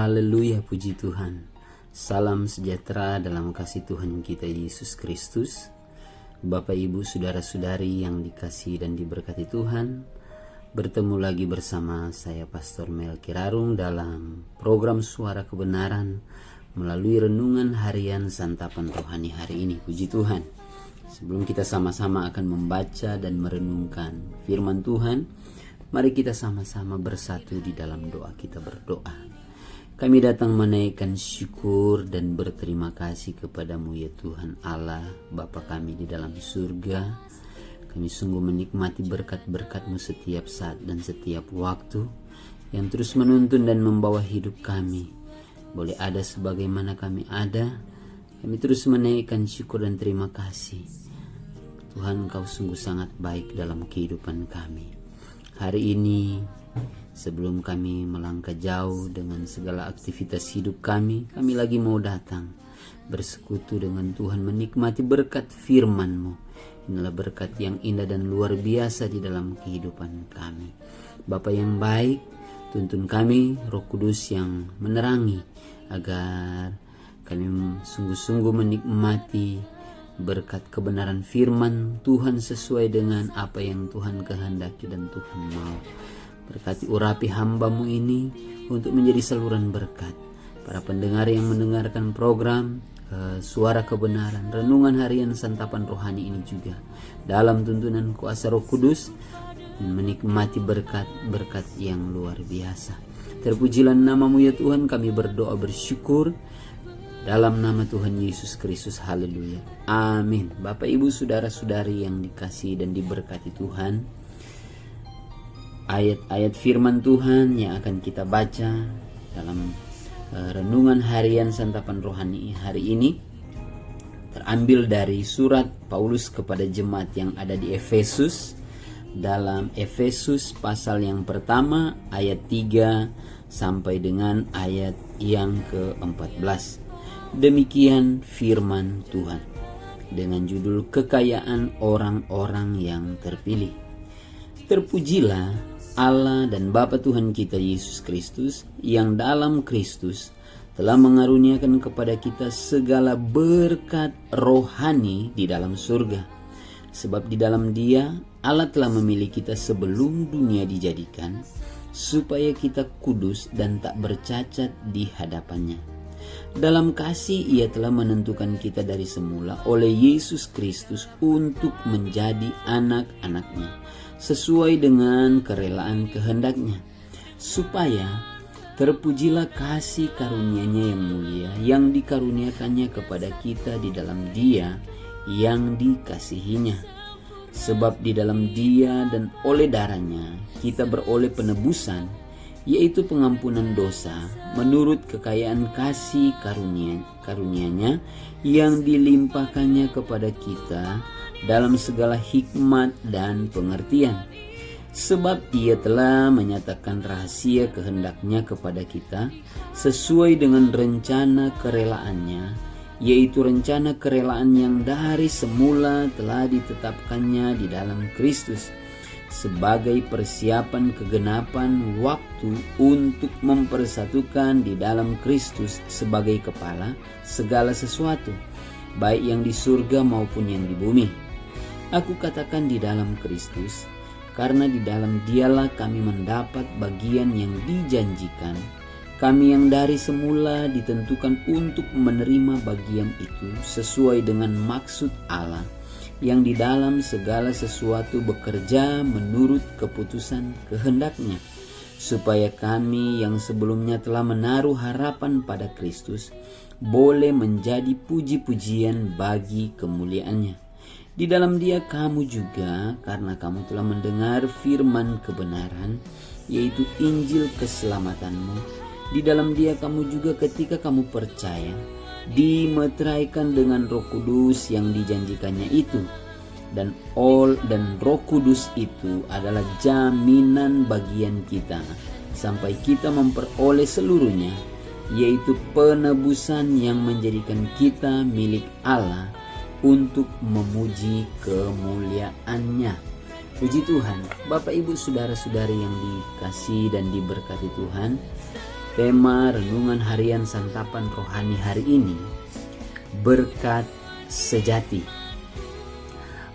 Haleluya, puji Tuhan. Salam sejahtera dalam kasih Tuhan kita Yesus Kristus. Bapak, Ibu, saudara-saudari yang dikasihi dan diberkati Tuhan, bertemu lagi bersama saya Pastor Melki Rarung dalam program Suara Kebenaran melalui renungan harian santapan rohani hari ini. Puji Tuhan. Sebelum kita sama-sama akan membaca dan merenungkan firman Tuhan, mari kita sama-sama bersatu di dalam doa. Kita berdoa. Kami datang menaikkan syukur dan berterima kasih kepadamu ya Tuhan Allah, Bapa kami di dalam surga. Kami sungguh menikmati berkat-berkat-Mu setiap saat dan setiap waktu yang terus menuntun dan membawa hidup kami. Boleh ada sebagaimana kami ada, kami terus menaikkan syukur dan terima kasih. Tuhan, Engkau sungguh sangat baik dalam kehidupan kami. Hari ini, sebelum kami melangkah jauh dengan segala aktivitas hidup kami lagi mau datang bersekutu dengan Tuhan, menikmati berkat firman-Mu. Inilah berkat yang indah dan luar biasa di dalam kehidupan kami. Bapa yang baik, tuntun kami, Roh Kudus yang menerangi, agar kami sungguh-sungguh menikmati berkat kebenaran firman Tuhan sesuai dengan apa yang Tuhan kehendaki dan Tuhan mau. Berkati urapi hamba-Mu ini untuk menjadi saluran berkat. Para pendengar yang mendengarkan program Suara Kebenaran, renungan harian santapan rohani ini juga, dalam tuntunan kuasa Roh Kudus, menikmati berkat-berkat yang luar biasa. Terpujilah nama-Mu ya Tuhan, kami berdoa bersyukur dalam nama Tuhan Yesus Kristus. Haleluya. Amin. Bapak, Ibu, saudara-saudari yang dikasihi dan diberkati Tuhan, ayat-ayat firman Tuhan yang akan kita baca dalam renungan harian santapan rohani hari ini terambil dari surat Paulus kepada jemaat yang ada di Efesus, dalam Efesus pasal yang pertama ayat 3 sampai dengan ayat yang ke-14. Demikian firman Tuhan dengan judul Kekayaan Orang-orang yang Terpilih. Terpujilah Allah dan Bapa Tuhan kita Yesus Kristus, yang dalam Kristus telah mengaruniakan kepada kita segala berkat rohani di dalam surga. Sebab di dalam Dia Allah telah memilih kita sebelum dunia dijadikan, supaya kita kudus dan tak bercacat di hadapannya. Dalam kasih Ia telah menentukan kita dari semula oleh Yesus Kristus untuk menjadi anak-anak-Nya, sesuai dengan kerelaan kehendak-Nya, supaya terpujilah kasih karunia-Nya yang mulia, yang dikaruniakannya kepada kita di dalam Dia yang dikasihinya. Sebab di dalam Dia dan oleh darah-Nya kita beroleh penebusan, yaitu pengampunan dosa, menurut kekayaan kasih karunia-Nya yang dilimpahkannya kepada kita dalam segala hikmat dan pengertian. Sebab Ia telah menyatakan rahasia kehendak-Nya kepada kita sesuai dengan rencana kerelaan-Nya, yaitu rencana kerelaan yang dari semula telah ditetapkannya di dalam Kristus, sebagai persiapan kegenapan waktu untuk mempersatukan di dalam Kristus sebagai kepala segala sesuatu, baik yang di surga maupun yang di bumi. Aku katakan di dalam Kristus, karena di dalam Dialah kami mendapat bagian yang dijanjikan, kami yang dari semula ditentukan untuk menerima bagian itu sesuai dengan maksud Allah, yang di dalam segala sesuatu bekerja menurut keputusan kehendak-Nya, supaya kami yang sebelumnya telah menaruh harapan pada Kristus boleh menjadi puji-pujian bagi kemuliaan-Nya. Di dalam Dia kamu juga, karena kamu telah mendengar firman kebenaran, yaitu Injil keselamatan-Mu, di dalam Dia kamu juga ketika kamu percaya, dimeteraikan dengan Roh Kudus yang dijanjikannya itu, dan Roh Kudus itu adalah jaminan bagian kita sampai kita memperoleh seluruhnya, yaitu penebusan yang menjadikan kita milik Allah untuk memuji kemuliaan-Nya. Puji Tuhan. Bapak, Ibu, saudara-saudari yang dikasihi dan diberkati Tuhan, tema renungan harian santapan rohani hari ini, berkat sejati.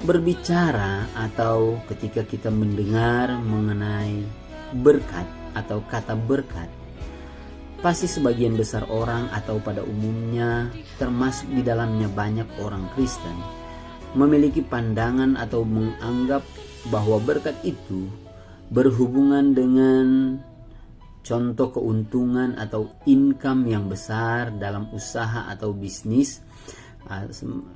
Berbicara atau ketika kita mendengar mengenai berkat atau kata berkat, pasti sebagian besar orang atau pada umumnya termasuk di dalamnya banyak orang Kristen memiliki pandangan atau menganggap bahwa berkat itu berhubungan dengan contoh keuntungan atau income yang besar dalam usaha atau bisnis,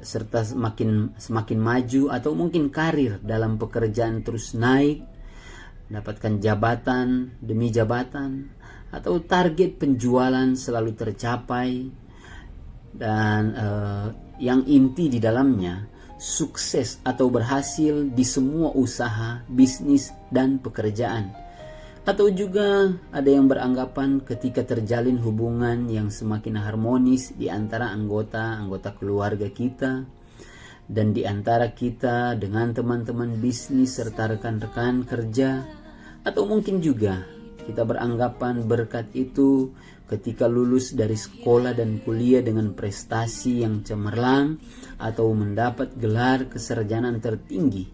serta semakin maju atau mungkin karir dalam pekerjaan terus naik, dapatkan jabatan demi jabatan, atau target penjualan selalu tercapai, dan yang inti di dalamnya sukses atau berhasil di semua usaha, bisnis, dan pekerjaan. Atau juga ada yang beranggapan ketika terjalin hubungan yang semakin harmonis di antara anggota keluarga kita dan di antara kita dengan teman-teman bisnis serta rekan-rekan kerja, atau mungkin juga kita beranggapan berkat itu ketika lulus dari sekolah dan kuliah dengan prestasi yang cemerlang atau mendapat gelar kesarjanaan tertinggi,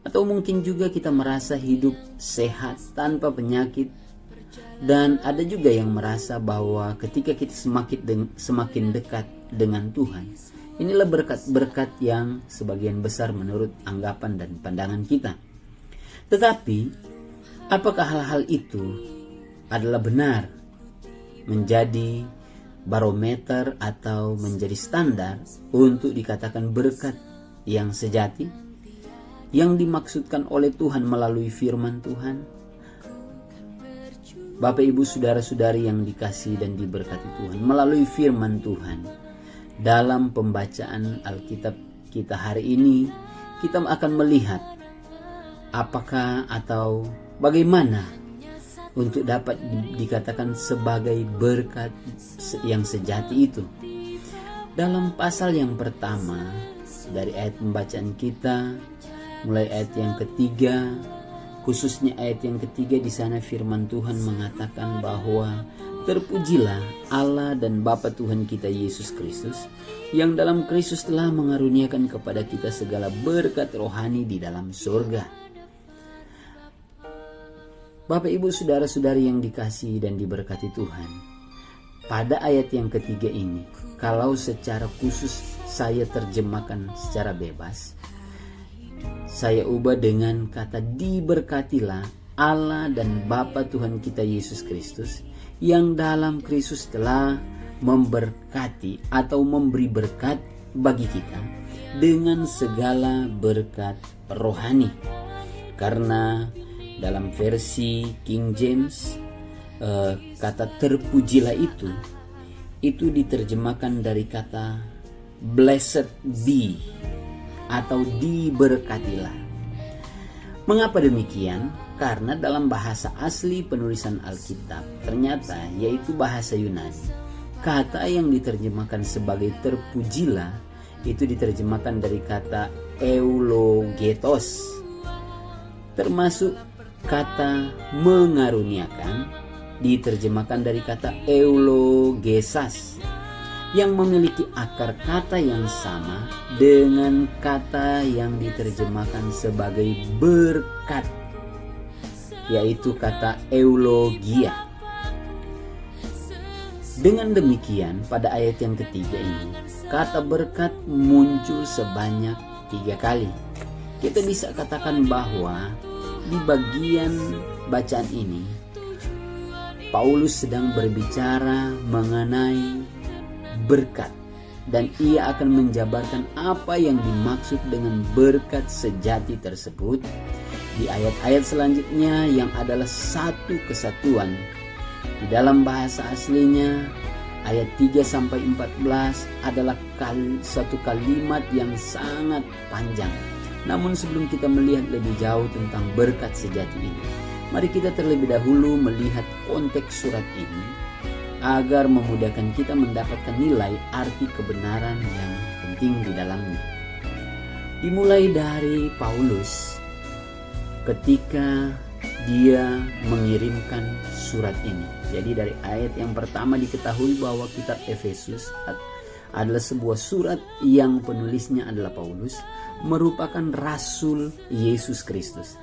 atau mungkin juga kita merasa hidup sehat tanpa penyakit. Dan ada juga yang merasa bahwa ketika kita semakin dekat dengan Tuhan, inilah berkat-berkat yang sebagian besar menurut anggapan dan pandangan kita. Tetapi apakah hal-hal itu adalah benar menjadi barometer atau menjadi standar untuk dikatakan berkat yang sejati yang dimaksudkan oleh Tuhan melalui firman Tuhan? Bapak, Ibu, saudara-saudari yang dikasihi dan diberkati Tuhan, melalui firman Tuhan dalam pembacaan Alkitab kita hari ini, kita akan melihat apakah atau bagaimana untuk dapat dikatakan sebagai berkat yang sejati itu. Dalam pasal yang pertama dari ayat pembacaan kita, mulai ayat yang ketiga, khususnya ayat yang ketiga, di sana firman Tuhan mengatakan bahwa terpujilah Allah dan Bapa Tuhan kita Yesus Kristus, yang dalam Kristus telah mengaruniakan kepada kita segala berkat rohani di dalam surga. Bapak, Ibu, saudara-saudari yang dikasihi dan diberkati Tuhan, pada ayat yang ketiga ini, kalau secara khusus saya terjemahkan secara bebas, saya ubah dengan kata diberkatilah Allah dan Bapa Tuhan kita Yesus Kristus, yang dalam Kristus telah memberkati atau memberi berkat bagi kita dengan segala berkat rohani. Karena dalam versi King James, kata terpujilah itu diterjemahkan dari kata blessed be atau diberkatilah. Mengapa demikian? Karena dalam bahasa asli penulisan Alkitab ternyata yaitu bahasa Yunani, kata yang diterjemahkan sebagai terpujilah itu diterjemahkan dari kata eulogetos, termasuk kata mengaruniakan diterjemahkan dari kata eulogesas, yang memiliki akar kata yang sama dengan kata yang diterjemahkan sebagai berkat, yaitu kata eulogia. Dengan demikian, pada ayat yang ketiga ini, kata berkat muncul sebanyak 3 kali. Kita bisa katakan bahwa di bagian bacaan ini, Paulus sedang berbicara mengenai berkat, dan ia akan menjabarkan apa yang dimaksud dengan berkat sejati tersebut di ayat-ayat selanjutnya, yang adalah satu kesatuan. Di dalam bahasa aslinya, ayat 3-14 adalah satu kalimat yang sangat panjang. Namun sebelum kita melihat lebih jauh tentang berkat sejati ini, mari kita terlebih dahulu melihat konteks surat ini agar memudahkan kita mendapatkan nilai arti kebenaran yang penting di dalamnya. Dimulai dari Paulus ketika Dia mengirimkan surat ini. Jadi dari ayat yang pertama diketahui bahwa kitab Efesus adalah sebuah surat yang penulisnya adalah Paulus, merupakan rasul Yesus Kristus.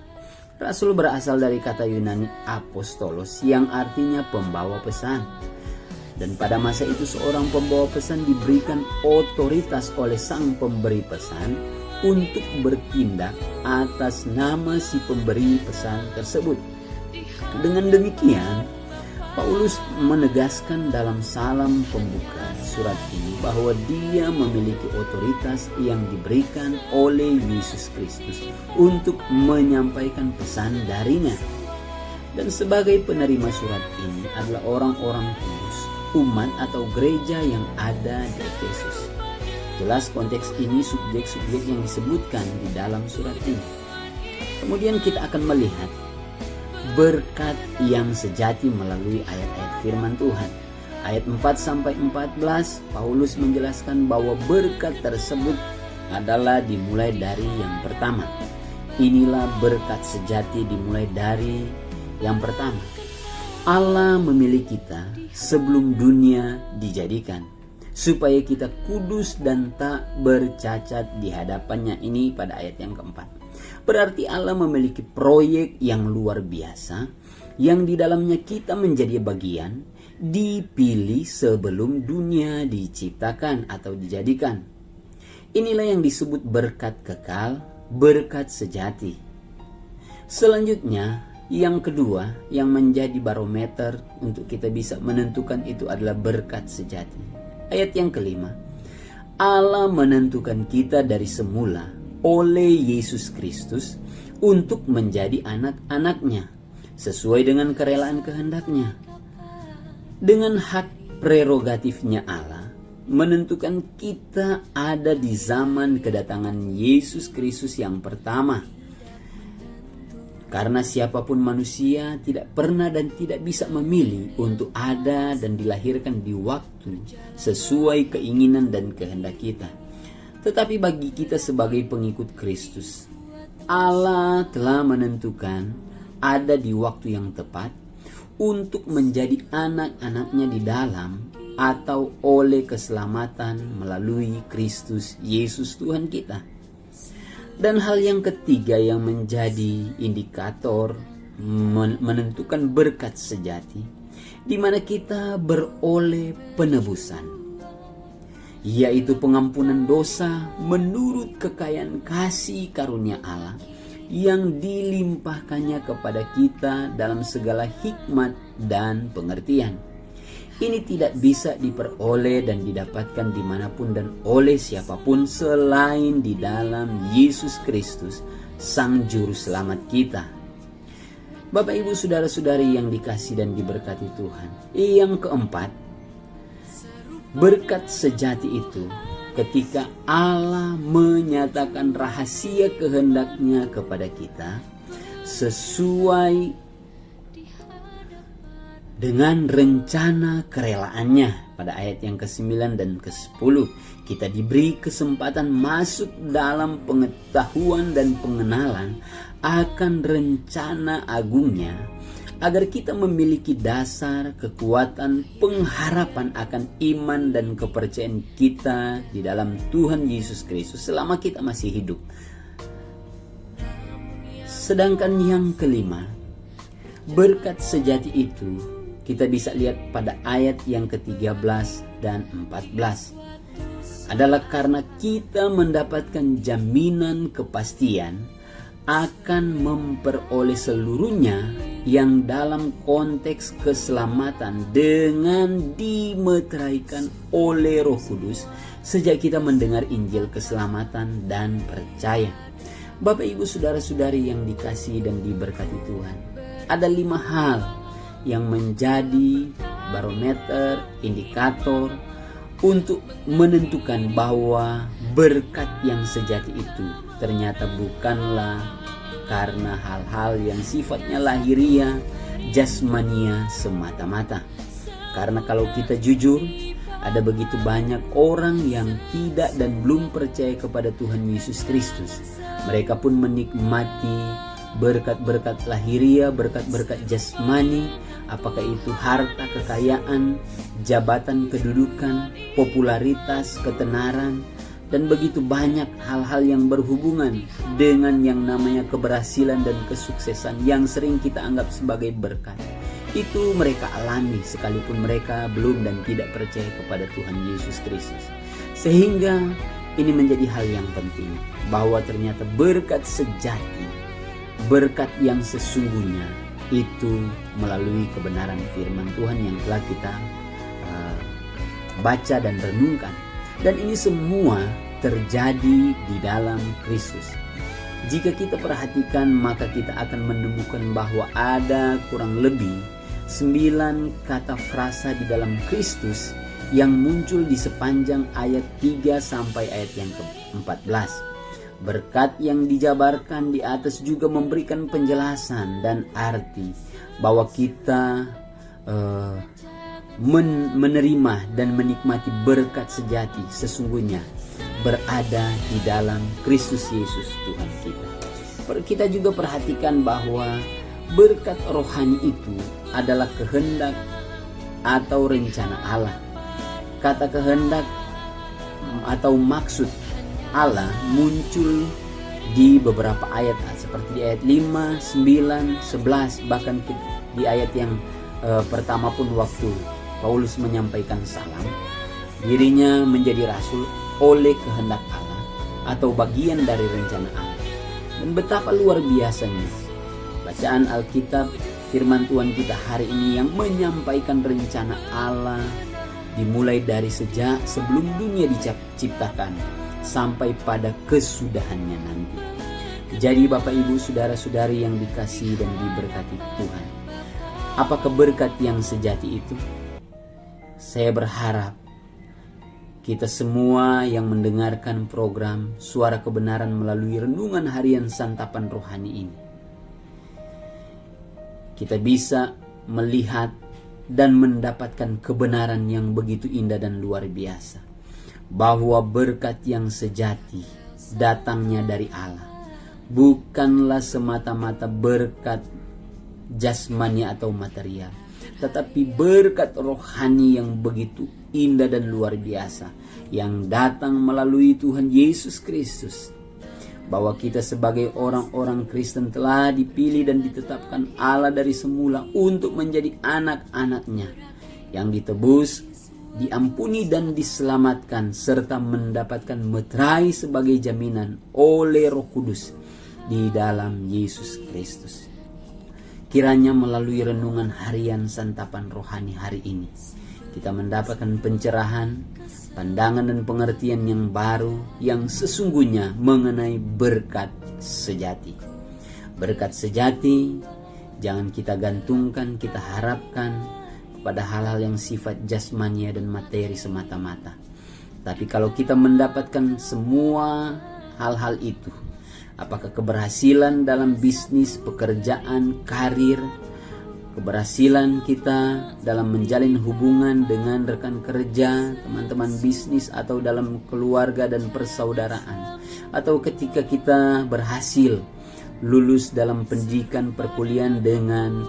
Rasul berasal dari kata Yunani apostolos yang artinya pembawa pesan. Dan pada masa itu seorang pembawa pesan diberikan otoritas oleh sang pemberi pesan untuk bertindak atas nama si pemberi pesan tersebut. Dengan demikian, Paulus menegaskan dalam salam pembuka surat ini bahwa dia memiliki otoritas yang diberikan oleh Yesus Kristus untuk menyampaikan pesan darinya. Dan sebagai penerima surat ini adalah orang-orang kudus, umat atau gereja yang ada di Efesus. Jelas konteks ini subjek-subjek yang disebutkan di dalam surat ini. Kemudian kita akan melihat berkat yang sejati melalui ayat-ayat firman Tuhan. Ayat 4-14 Paulus menjelaskan bahwa berkat tersebut adalah dimulai dari yang pertama. Inilah berkat sejati dimulai dari yang pertama. Allah memilih kita sebelum dunia dijadikan, supaya kita kudus dan tak bercacat di hadapannya. Ini pada ayat yang keempat. Berarti Allah memiliki proyek yang luar biasa, yang di dalamnya kita menjadi bagian, dipilih sebelum dunia diciptakan atau dijadikan. Inilah yang disebut berkat kekal, berkat sejati. Selanjutnya, yang kedua yang menjadi barometer untuk kita bisa menentukan itu adalah berkat sejati. Ayat yang kelima, Allah menentukan kita dari semula oleh Yesus Kristus untuk menjadi anak-anaknya sesuai dengan kerelaan kehendaknya. Dengan hak prerogatifnya Allah menentukan kita ada di zaman kedatangan Yesus Kristus yang pertama. Karena siapapun manusia tidak pernah dan tidak bisa memilih untuk ada dan dilahirkan di waktu sesuai keinginan dan kehendak kita. Tetapi bagi kita sebagai pengikut Kristus, Allah telah menentukan ada di waktu yang tepat untuk menjadi anak-anaknya di dalam atau oleh keselamatan melalui Kristus Yesus Tuhan kita. Dan hal yang ketiga yang menjadi indikator menentukan berkat sejati, di mana kita beroleh penebusan, yaitu pengampunan dosa menurut kekayaan kasih karunia Allah yang dilimpahkannya kepada kita dalam segala hikmat dan pengertian. Ini tidak bisa diperoleh dan didapatkan dimanapun dan oleh siapapun selain di dalam Yesus Kristus, Sang Juru Selamat kita. Bapak, Ibu, Saudara-saudari yang dikasihi dan diberkati Tuhan. Yang keempat, berkat sejati itu ketika Allah menyatakan rahasia kehendaknya kepada kita sesuai dengan rencana kerelaannya. Pada ayat yang ke-9 dan ke-10 kita diberi kesempatan masuk dalam pengetahuan dan pengenalan akan rencana agungnya, agar kita memiliki dasar kekuatan pengharapan akan iman dan kepercayaan kita di dalam Tuhan Yesus Kristus selama kita masih hidup. Sedangkan yang kelima, berkat sejati itu kita bisa lihat pada ayat yang ke-13 dan 14. Adalah karena kita mendapatkan jaminan kepastian akan memperoleh seluruhnya yang dalam konteks keselamatan dengan dimeteraikan oleh Roh Kudus sejak kita mendengar Injil keselamatan dan percaya. Bapak, Ibu, Saudara-saudari yang dikasihi dan diberkati Tuhan, ada 5 hal yang menjadi barometer, indikator untuk menentukan bahwa berkat yang sejati itu ternyata bukanlah karena hal-hal yang sifatnya lahiriah, jasmania semata-mata. Karena kalau kita jujur, ada begitu banyak orang yang tidak dan belum percaya kepada Tuhan Yesus Kristus. Mereka pun menikmati berkat-berkat lahiria, berkat-berkat jasmani, apakah itu harta, kekayaan, jabatan, kedudukan, popularitas, ketenaran, dan begitu banyak hal-hal yang berhubungan dengan yang namanya keberhasilan dan kesuksesan yang sering kita anggap sebagai berkat. Itu mereka alami sekalipun mereka belum dan tidak percaya kepada Tuhan Yesus Kristus. Sehingga ini menjadi hal yang penting, bahwa ternyata berkat sejati, berkat yang sesungguhnya itu melalui kebenaran firman Tuhan yang telah kita baca dan renungkan. Dan ini semua terjadi di dalam Kristus. Jika kita perhatikan, maka kita akan menemukan bahwa ada kurang lebih 9 kata frasa di dalam Kristus yang muncul di sepanjang ayat 3 sampai ayat yang ke-14. Berkat yang dijabarkan di atas juga memberikan penjelasan dan arti bahwa kita menerima dan menikmati berkat sejati sesungguhnya berada di dalam Kristus Yesus Tuhan kita. Kita juga perhatikan bahwa berkat rohani itu adalah kehendak atau rencana Allah. Kata kehendak atau maksud Allah muncul di beberapa ayat, seperti di ayat 5, 9, 11, bahkan di ayat yang pertama pun waktu Paulus menyampaikan salam, dirinya menjadi rasul oleh kehendak Allah atau bagian dari rencana Allah. Dan betapa luar biasanya bacaan Alkitab, firman Tuhan kita hari ini yang menyampaikan rencana Allah dimulai dari sejak sebelum dunia diciptakan sampai pada kesudahannya nanti. Jadi Bapak Ibu saudara-saudari yang dikasihi dan diberkati Tuhan, apakah berkat yang sejati itu? Saya berharap kita semua yang mendengarkan program Suara Kebenaran melalui renungan harian santapan rohani ini, kita bisa melihat dan mendapatkan kebenaran yang begitu indah dan luar biasa, bahwa berkat yang sejati datangnya dari Allah, bukanlah semata-mata berkat jasmani atau material, tetapi berkat rohani yang begitu indah dan luar biasa yang datang melalui Tuhan Yesus Kristus. Bahwa kita sebagai orang-orang Kristen telah dipilih dan ditetapkan Allah dari semula untuk menjadi anak-anaknya yang ditebus, diampuni dan diselamatkan, serta mendapatkan meterai sebagai jaminan oleh Roh Kudus di dalam Yesus Kristus. Kiranya melalui renungan harian santapan rohani hari ini, kita mendapatkan pencerahan, pandangan dan pengertian yang baru yang sesungguhnya mengenai berkat sejati. Berkat sejati jangan kita gantungkan, kita harapkan pada hal-hal yang sifat jasmania dan materi semata-mata. Tapi kalau kita mendapatkan semua hal-hal itu, apakah keberhasilan dalam bisnis, pekerjaan, karir, keberhasilan kita dalam menjalin hubungan dengan rekan kerja, teman-teman bisnis, atau dalam keluarga dan persaudaraan, atau ketika kita berhasil lulus dalam pendidikan perkuliahan dengan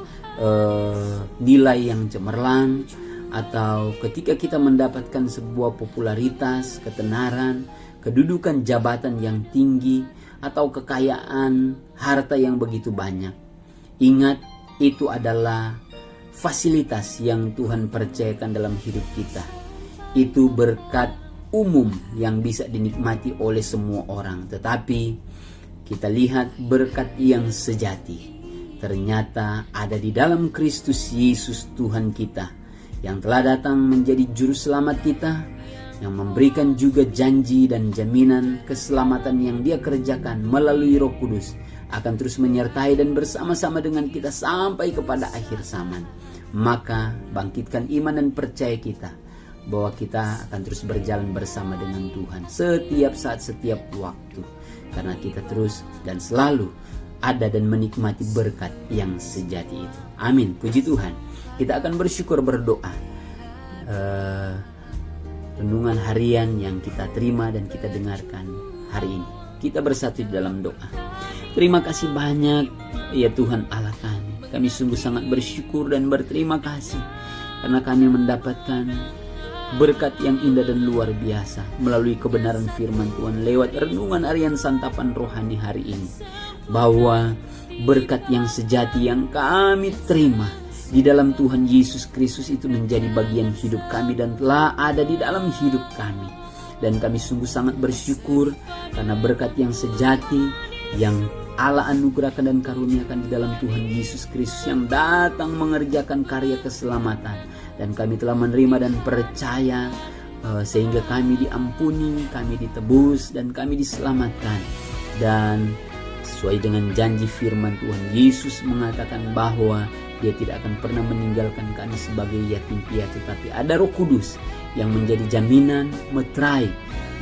nilai yang cemerlang, atau ketika kita mendapatkan sebuah popularitas, ketenaran, kedudukan jabatan yang tinggi, atau kekayaan harta yang begitu banyak. Ingat, itu adalah fasilitas yang Tuhan percayakan dalam hidup kita. Itu berkat umum yang bisa dinikmati oleh semua orang. Tetapi kita lihat berkat yang sejati ternyata ada di dalam Kristus Yesus Tuhan kita, yang telah datang menjadi juru selamat kita, yang memberikan juga janji dan jaminan keselamatan yang Dia kerjakan melalui Roh Kudus akan terus menyertai dan bersama-sama dengan kita sampai kepada akhir zaman. Maka bangkitkan iman dan percaya kita bahwa kita akan terus berjalan bersama dengan Tuhan setiap saat, setiap waktu, karena kita terus dan selalu ada dan menikmati berkat yang sejati itu. Amin. Puji Tuhan. Kita akan bersyukur, berdoa renungan harian yang kita terima dan kita dengarkan hari ini. Kita bersatu di dalam doa. Terima kasih banyak ya Tuhan Allah kami. Kami sungguh sangat bersyukur dan berterima kasih karena kami mendapatkan berkat yang indah dan luar biasa melalui kebenaran firman Tuhan lewat renungan harian santapan rohani hari ini. Bahwa berkat yang sejati yang kami terima di dalam Tuhan Yesus Kristus itu menjadi bagian hidup kami dan telah ada di dalam hidup kami. Dan kami sungguh sangat bersyukur karena berkat yang sejati yang Allah anugerahkan dan karuniakan di dalam Tuhan Yesus Kristus yang datang mengerjakan karya keselamatan. Dan kami telah menerima dan percaya sehingga kami diampuni, kami ditebus, dan kami diselamatkan. Dan sesuai dengan janji firman Tuhan, Yesus mengatakan bahwa Dia tidak akan pernah meninggalkan kami sebagai yatim piatu, tetapi ada Roh Kudus yang menjadi jaminan meterai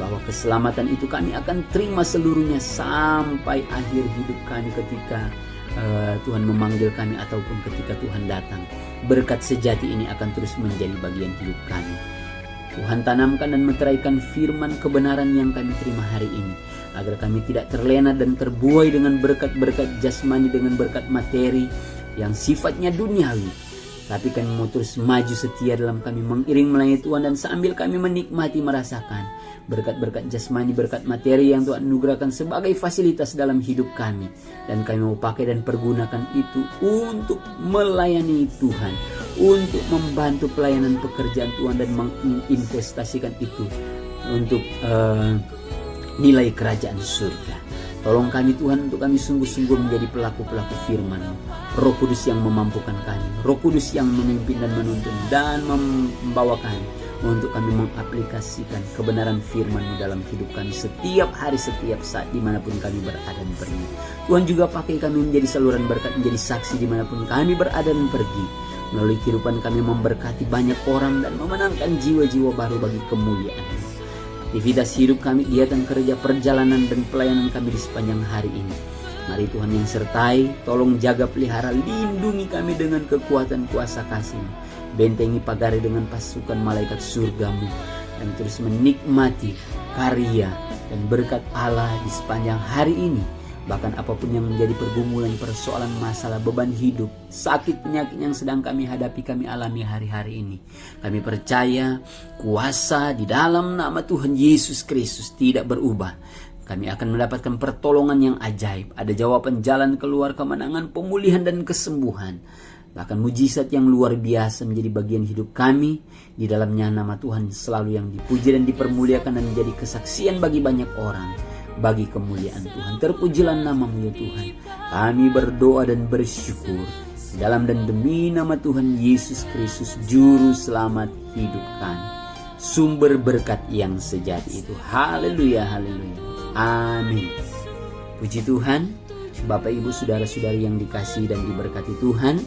bahwa keselamatan itu kami akan terima seluruhnya sampai akhir hidup kami ketika Tuhan memanggil kami ataupun ketika Tuhan datang. Berkat sejati ini akan terus menjadi bagian hidup kami. Tuhan tanamkan dan meteraikan firman kebenaran yang kami terima hari ini, agar kami tidak terlena dan terbuai dengan berkat-berkat jasmani, dengan berkat materi yang sifatnya duniawi. Tapi kami mau terus maju setia dalam kami mengiring melayani Tuhan, dan sambil kami menikmati merasakan berkat-berkat jasmani, berkat materi yang Tuhan anugerahkan sebagai fasilitas dalam hidup kami. Dan kami mau pakai dan pergunakan itu untuk melayani Tuhan, untuk membantu pelayanan pekerjaan Tuhan, dan menginvestasikan itu untuk nilai kerajaan surga. Tolong kami Tuhan untuk kami sungguh-sungguh menjadi pelaku-pelaku firman-Mu. Roh Kudus yang memampukan kami, Roh Kudus yang memimpin dan menuntun dan membawa kami untuk kami mengaplikasikan kebenaran firman-Mu dalam hidup kami setiap hari, setiap saat, dimanapun kami berada dan pergi. Tuhan juga pakai kami menjadi saluran berkat, menjadi saksi dimanapun kami berada dan pergi. Melalui kehidupan kami memberkati banyak orang dan memenangkan jiwa-jiwa baru bagi kemuliaan-Mu. Aktivitas hidup kami, kegiatan kerja, perjalanan, dan pelayanan kami di sepanjang hari ini, mari Tuhan yang sertai, tolong jaga, pelihara, lindungi kami dengan kekuatan kuasa kasih-Mu. Bentengi pagari dengan pasukan malaikat surga-Mu, dan terus menikmati karya dan berkat Allah di sepanjang hari ini. Bahkan apapun yang menjadi pergumulan, persoalan, masalah, beban hidup, sakit, penyakit yang sedang kami hadapi, kami alami hari-hari ini, kami percaya kuasa di dalam nama Tuhan Yesus Kristus tidak berubah. Kami akan mendapatkan pertolongan yang ajaib. Ada jawaban, jalan keluar, kemenangan, pemulihan, dan kesembuhan. Bahkan mujizat yang luar biasa menjadi bagian hidup kami. Di dalamnya nama Tuhan selalu yang dipuji dan dipermuliakan, dan menjadi kesaksian bagi banyak orang, bagi kemuliaan Tuhan. Terpujilah nama-Mu ya Tuhan. Kami berdoa dan bersyukur dalam dan demi nama Tuhan Yesus Kristus, Juru Selamat hidup kami, sumber berkat yang sejati itu. Haleluya, haleluya, amin. Puji Tuhan. Bapak, Ibu, saudara-saudari yang dikasihi dan diberkati Tuhan,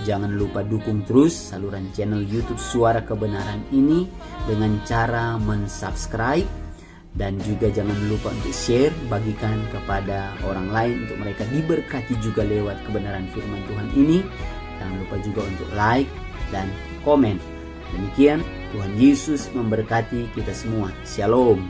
jangan lupa dukung terus saluran channel YouTube Suara Kebenaran ini dengan cara mensubscribe. Dan juga jangan lupa untuk share, bagikan kepada orang lain untuk mereka diberkati juga lewat kebenaran firman Tuhan ini. Jangan lupa juga untuk like dan komen. Demikian, Tuhan Yesus memberkati kita semua. Shalom.